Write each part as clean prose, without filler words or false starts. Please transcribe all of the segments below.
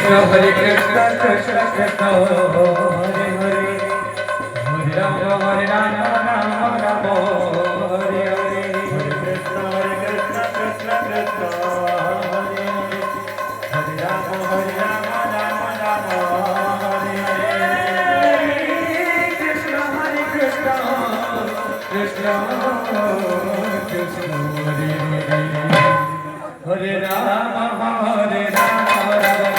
Hare Krishna Krishna Krishna Hare Hare Hare Rama Rama Rama Hare Hare Hare Krishna Krishna Krishna Hare Hare Hare Rama Rama Rama Hare Hare Krishna Krishna Krishna Hare Hare Hare Rama Hare Rama Rama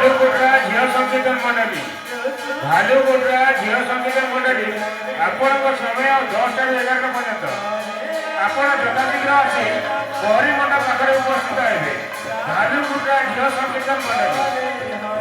भालुकोटरा झील संकीर्तन मंडली भालुकोटरा झील संकीर्तन मंडली आपण समय 10 ରୁ 11 पर्यंत आपण यथाशीघ्र आसी गौरी मंडप पाखे उपस्थित हे भालुकोटरा झील संकीर्तन मंडली